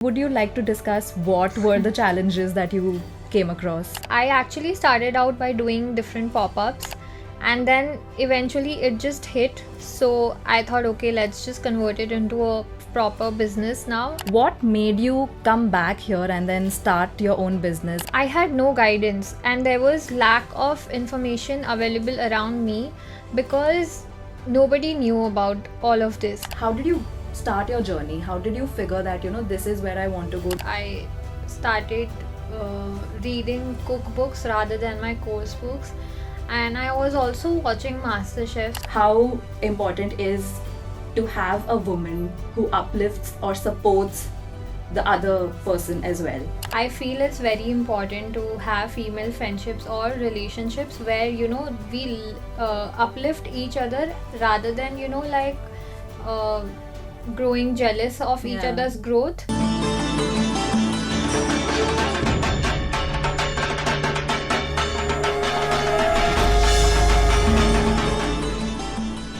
Would you like to discuss what were the challenges that you came across? I actually started out by doing different pop-ups, and then eventually it just hit. So I thought, okay, let's just convert it into a proper business now. What made you come back here and then start your own business? I had no guidance, and there was lack of information available around me because nobody knew about all of this. How did you start your journey? How did you figure that, this is where I want to go? I started reading cookbooks rather than my course books, and I was also watching MasterChefs. How important is to have a woman who uplifts or supports the other person as well? I feel it's very important to have female friendships or relationships where we uplift each other rather than growing jealous of each other's growth.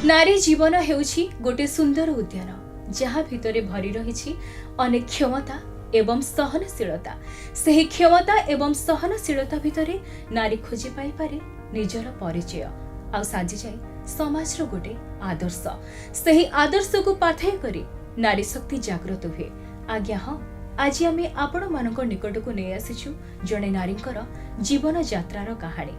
नारी जीवन हेउछि गोटे सुंदर उद्यान जहाँ भितरे भरी रहिछि अनेक क्षमता एवं सहनशीलता। सही क्षमता एवं सहनशीलता भितरे नारी खोजी पाई पारे निजर परिचय आ साजी जाए समाजर गोटे आदर्श। सही आदर्श को पाथेय करी नारी शक्ति जागृत हुए। आज्ञा हाँ, आज आमे आपण मानक निकट को नै आसिछु जणे नारींकर जीवन यात्रार कहानी।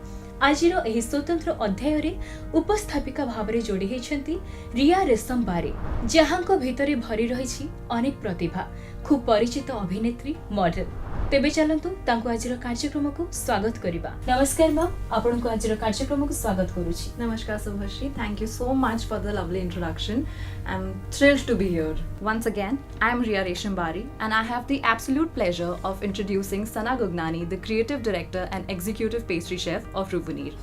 आजिर एही स्वतंत्र अध्याय रे उपस्थापिका भावरे जोड़ी हेछंती रिया रेशम बारे, जहांको भितरे भरी रहिछि अनेक प्रतिभा, खूब परिचित अभिनेत्री, मॉडल। तेबे चलंतु तांको आजिर कार्यक्रम को स्वागत करिबा। नमस्कार मैम, आपनको आजिर कार्यक्रम को स्वागत करूछि। Namaskar Subhashri, thank you so much for the lovely introduction. I'm thrilled to be here. Once again, I'm Riya Reshambari and I have the absolute pleasure of introducing Sanna Gugnani, the creative director and executive pastry chef of Revenir.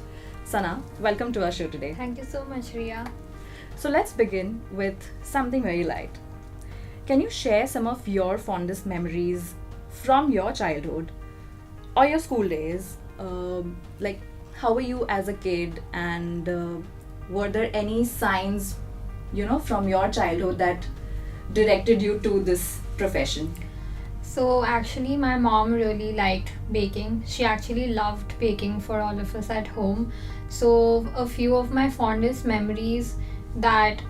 Sanna, welcome to our show today. Thank you so much, Riya. So let's begin with something very light. Can you share some of your fondest memories from your childhood or your school days? Like, how were you as a kid, and were there any signs, from your childhood that directed you to this profession? So actually my mom really liked baking. She actually loved baking for all of us at home. So a few of my fondest memories that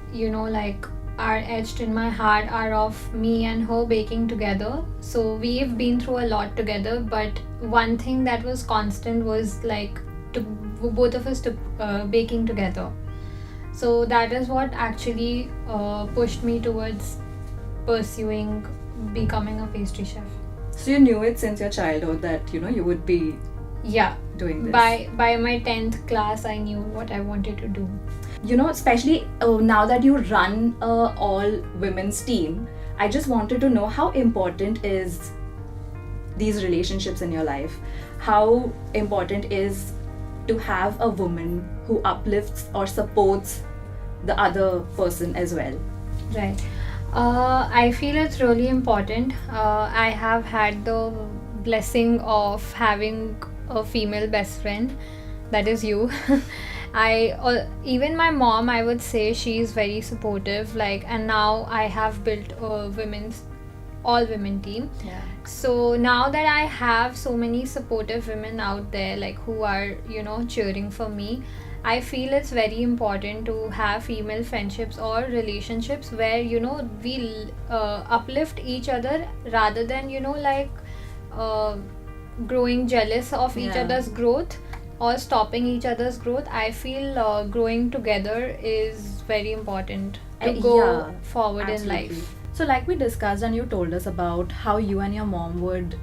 are etched in my heart are of me and her baking together. So we've been through a lot together, but one thing that was constant was both of us baking together. So that is what actually pushed me towards pursuing becoming a pastry chef. So you knew it since your childhood that you would be doing this. By my 10th class I knew what I wanted to do. Especially now that you run a all women's team, I just wanted to know how important is these relationships in your life? How important is to have a woman who uplifts or supports the other person as well? Right. I feel it's really important. I have had the blessing of having a female best friend, that is you. Even my mom, I would say she's very supportive, and now I have built a all women team. Yeah. So now that I have so many supportive women out there who are cheering for me, I feel it's very important to have female friendships or relationships where we uplift each other rather than growing jealous of each other's growth or stopping each other's growth. I feel growing together is very important to go forward absolutely. in life. So like we discussed and you told us about how you and your mom would,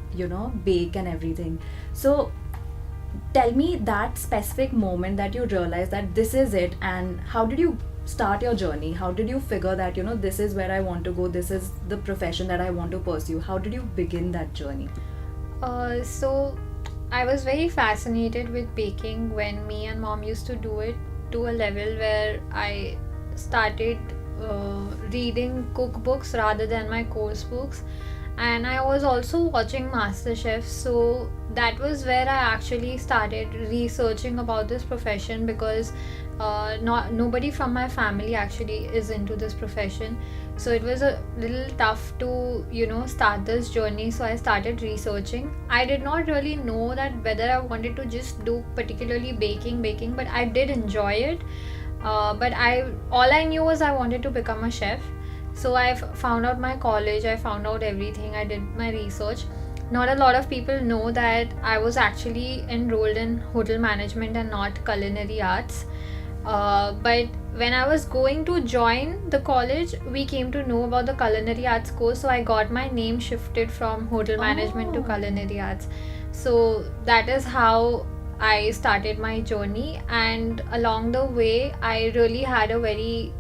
bake and everything. So tell me that specific moment that you realized that this is it, and how did you start your journey? How did you figure that, this is where I want to go, this is the profession that I want to pursue? How did you begin that journey? So I was very fascinated with baking when me and mom used to do it to a level where I started reading cookbooks rather than my course books, and I was also watching MasterChefs. So that was where I actually started researching about this profession because nobody from my family actually is into this profession. So it was a little tough to, start this journey. So I started researching. I did not really know that whether I wanted to just do particularly baking, but I did enjoy it. But all I knew was I wanted to become a chef. So I found out my college, I found out everything, I did my research. Not a lot of people know that I was actually enrolled in hotel management and not culinary arts. But when I was going to join the college, we came to know about the culinary arts course. So I got my name shifted from hotel management to culinary arts. So that is how I started my journey. And along the way, I really had a very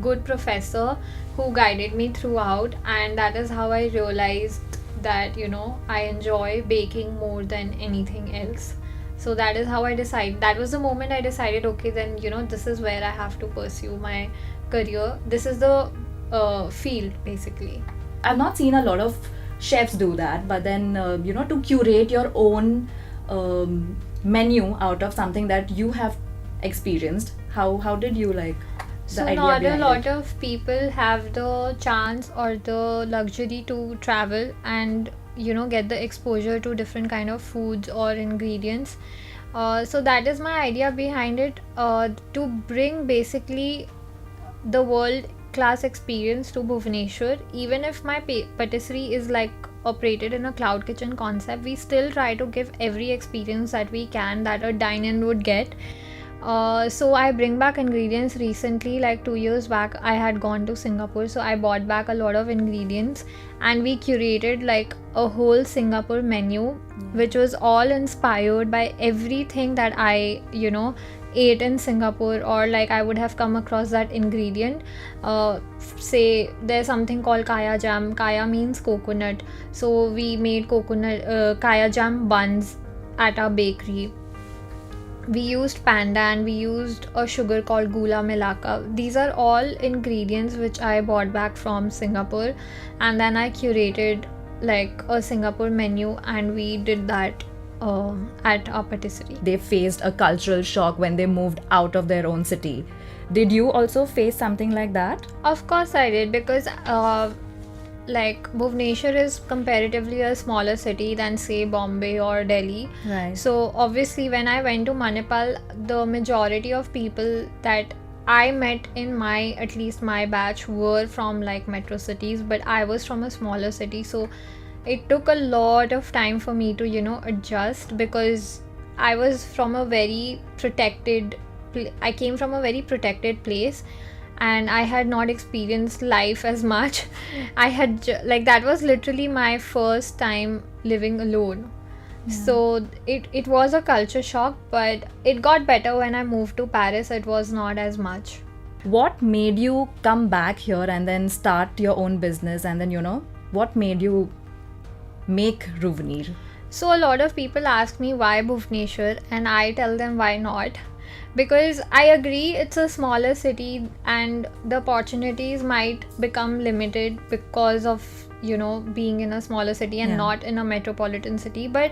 good professor who guided me throughout. And that is how I realized that, I enjoy baking more than anything else. So that is how I decided. That was the moment I decided, okay, then, this is where I have to pursue my career. This is the field, basically. I've not seen a lot of chefs do that, but then, to curate your own menu out of something that you have experienced, how did you like the So idea not a behind lot it? of people have the chance or the luxury to travel and get the exposure to different kind of foods or ingredients. So that is my idea behind it, to bring basically the world class experience to Bhubaneswar. Even if my patisserie is like operated in a cloud kitchen concept, we still try to give every experience that we can that a dine-in would get. So I bring back ingredients. Recently, like 2 years back, I had gone to Singapore, so I bought back a lot of ingredients and we curated like a whole Singapore menu, which was all inspired by everything that I ate in Singapore, or like I would have come across that ingredient. Say there's something called kaya jam. Kaya means coconut, so we made coconut kaya jam buns at our bakery. We used panda and we used a sugar called gula melaka. These are all ingredients which I bought back from Singapore, and then I curated like a Singapore menu and we did that at our patisserie. They faced a cultural shock when they moved out of their own city. Did you also face something like that? Of course I did, because like Bhubaneswar is comparatively a smaller city than say Bombay or Delhi. Right. So obviously when I went to Manipal, the majority of people that I met in at least my batch were from like metro cities, but I was from a smaller city. So it took a lot of time for me to adjust, because I was from a very protected I came from a very protected place and I had not experienced life as much. I had that was literally my first time living alone. So it was a culture shock, but it got better when I moved to Paris. It was not as much. What made you come back here and then start your own business, and then what made you make Revenir? So a lot of people ask me why Bhubaneswar, and I tell them why not. Because I agree it's a smaller city and the opportunities might become limited because of being in a smaller city and not in a metropolitan city, but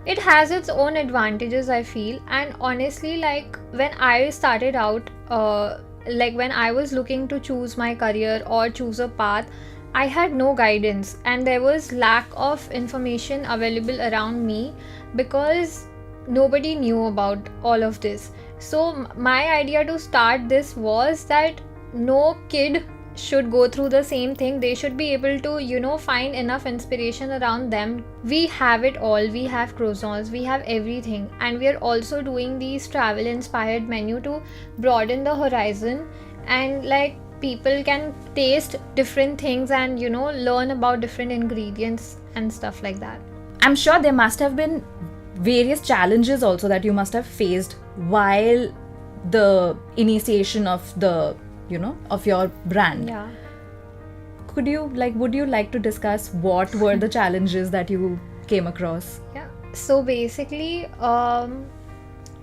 it has its own advantages, I feel. And honestly, like when I started out, when I was looking to choose my career or choose a path, I had no guidance and there was lack of information available around me because nobody knew about all of this. So my idea to start this was that no kid should go through the same thing. They should be able to find enough inspiration around them. We have it all. We have croissants, we have everything, and we are also doing these travel inspired menu to broaden the horizon, and like people can taste different things and learn about different ingredients and stuff like that. I'm sure there must have been various challenges also that you must have faced while the initiation of the of your brand. Yeah. Would you like to discuss what were the challenges that you came across? Yeah. So basically,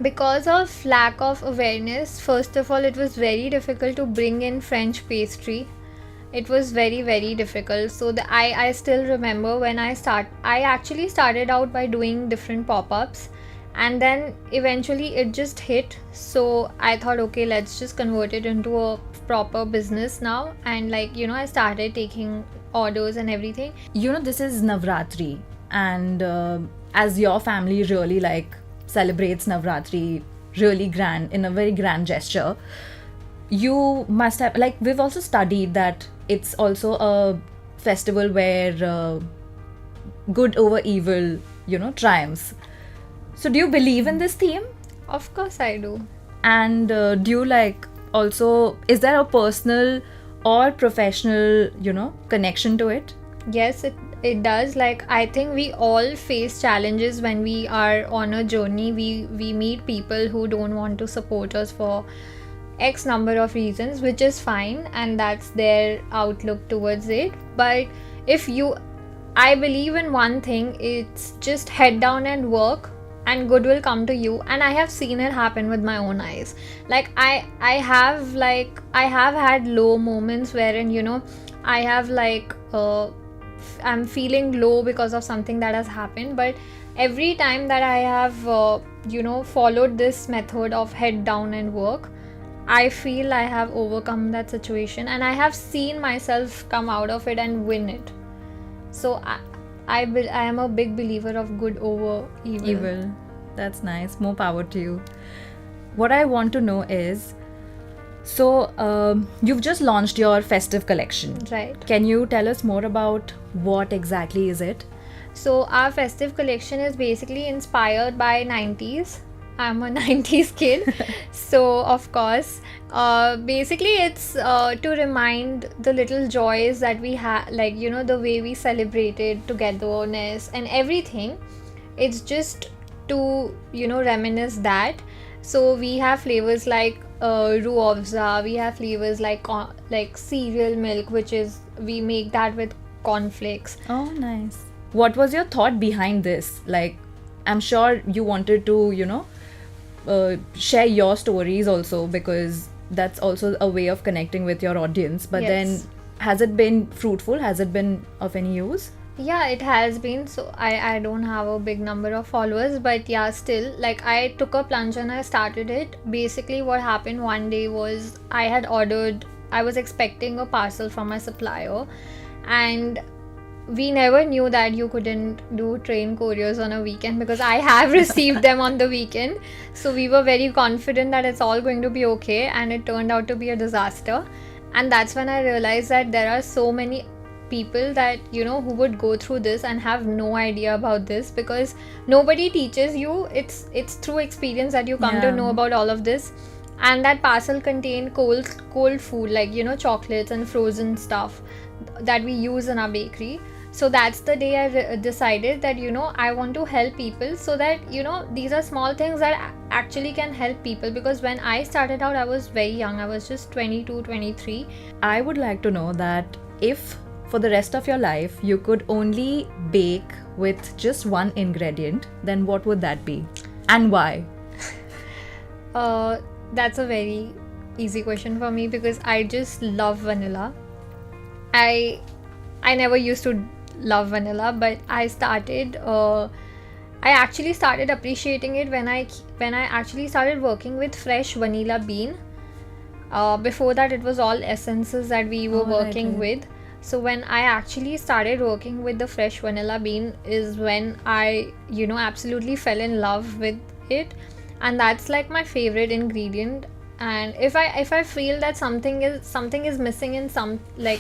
because of lack of awareness, first of all, it was very difficult to bring in French pastry. It was very, very difficult. So I still remember when I actually started out by doing different pop-ups, and then eventually it just hit. So I thought, okay, let's just convert it into a proper business now, and like I started taking orders and everything. This is Navratri, and as your family really like celebrates Navratri really grand, in a very grand gesture, you must have, like, we've also studied that it's also a festival where good over evil triumphs. So do you believe in this theme? Of course I do. And do you like also, is there a personal or professional connection to it? Yes, it does. Like, I think we all face challenges when we are on a journey. We meet people who don't want to support us for X number of reasons, which is fine, and that's their outlook towards it. But I believe in one thing, it's just head down and work, and good will come to you. And I have seen it happen with my own eyes. Like, I have had low moments wherein I have I'm feeling low because of something that has happened, but every time that I have followed this method of head down and work, I feel I have overcome that situation, and I have seen myself come out of it and win it. So I am a big believer of good over evil. That's nice. More power to you. What I want to know is, so you've just launched your festive collection. Right. Can you tell us more about what exactly is it? So our festive collection is basically inspired by 90s. I'm a 90s kid. So of course, basically it's to remind the little joys that we had, like the way we celebrated togetherness and everything. It's just to reminisce that. So we have flavors like ruafza, we have flavors like cereal milk, which is, we make that with cornflakes. Oh, nice. What was your thought behind this? Like, I'm sure you wanted to share your stories also, because that's also a way of connecting with your audience. But Yes. then, has it been fruitful? Has it been of any use? Yeah, it has been. So I don't have a big number of followers, but yeah, still, like, I took a plunge and I started it. Basically what happened one day was, I was expecting a parcel from my supplier, and we never knew that you couldn't do train couriers on a weekend, because I have received them on the weekend. So we were very confident that it's all going to be okay, and it turned out to be a disaster. And that's when I realized that there are so many people that who would go through this and have no idea about this, because nobody teaches you. It's through experience that you come to know about all of this. And that parcel contained cold food, like chocolates and frozen stuff that we use in our bakery. So that's the day I decided that I want to help people, so that these are small things that actually can help people. Because when I started out, I was very young. I was just 22, 23. I would like to know that if for the rest of your life you could only bake with just one ingredient, then what would that be, and why? That's a very easy question for me, because I just love vanilla. I never used to love vanilla, but I actually started appreciating it when I actually started working with fresh vanilla bean. Before that, it was all essences that we were working with. So when I actually started working with the fresh vanilla bean is when I absolutely fell in love with it, and that's like my favorite ingredient. And if I feel that something is missing in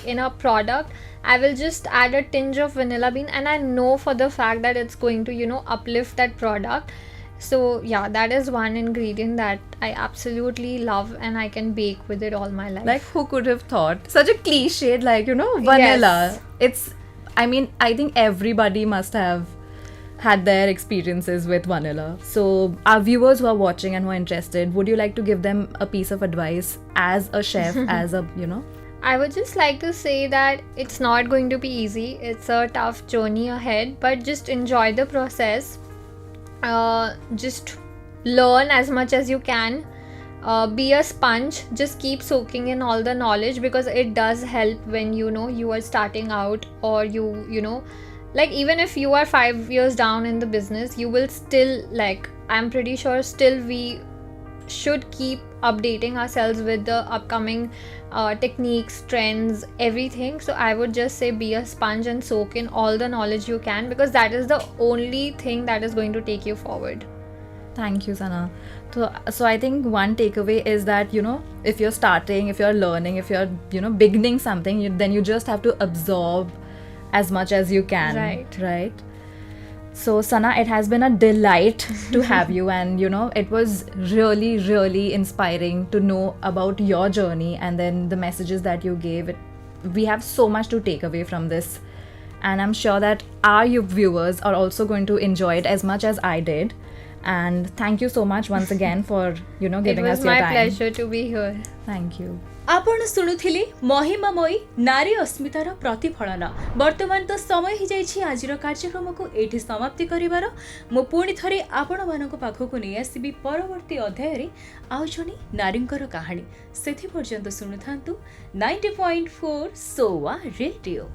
in a product, I will just add a tinge of vanilla bean, and I know for the fact that it's going to uplift that product. So yeah, that is one ingredient that I absolutely love, and I can bake with it all my life. Like, who could have thought? Such a cliched, like, vanilla. Yes. I think everybody must have had their experiences with vanilla. So our viewers who are watching and who are interested, would you like to give them a piece of advice as a chef, as a, I would just like to say that it's not going to be easy. It's a tough journey ahead, but just enjoy the process. Just learn as much as you can. Be a sponge. Just keep soaking in all the knowledge, because it does help when you are starting out, or like, even if you are 5 years down in the business, you will still, like, I'm pretty sure still we should keep updating ourselves with the upcoming techniques, trends, everything. So I would just say be a sponge and soak in all the knowledge you can, because that is the only thing that is going to take you forward. Thank you, Sanna. So I think one takeaway is that, if you're starting, if you're learning, if you're, beginning something, then you just have to absorb as much as you can. Right? So, Sanna, it has been a delight to have you, and, it was really, really inspiring to know about your journey and then the messages that you gave. We have so much to take away from this, and I'm sure that our viewers are also going to enjoy it as much as I did. And thank you so much once again for giving us your time. It was my pleasure to be here. Thank you. आपण शुणुथिले महिमामयी नारी अस्मितार प्रतिफलन। वर्तमान तो समय ही जाइछि आजिर कार्यक्रम को एठी समाप्ति करिवार। मो पुणी थरे आपण मानक पाखकु नै आसीबी परवर्ती अध्याय रे आउ जणी नारींकर कहानी। सेथि पर्यंत शुणुथांतु 90.4 सोवा रेडियो।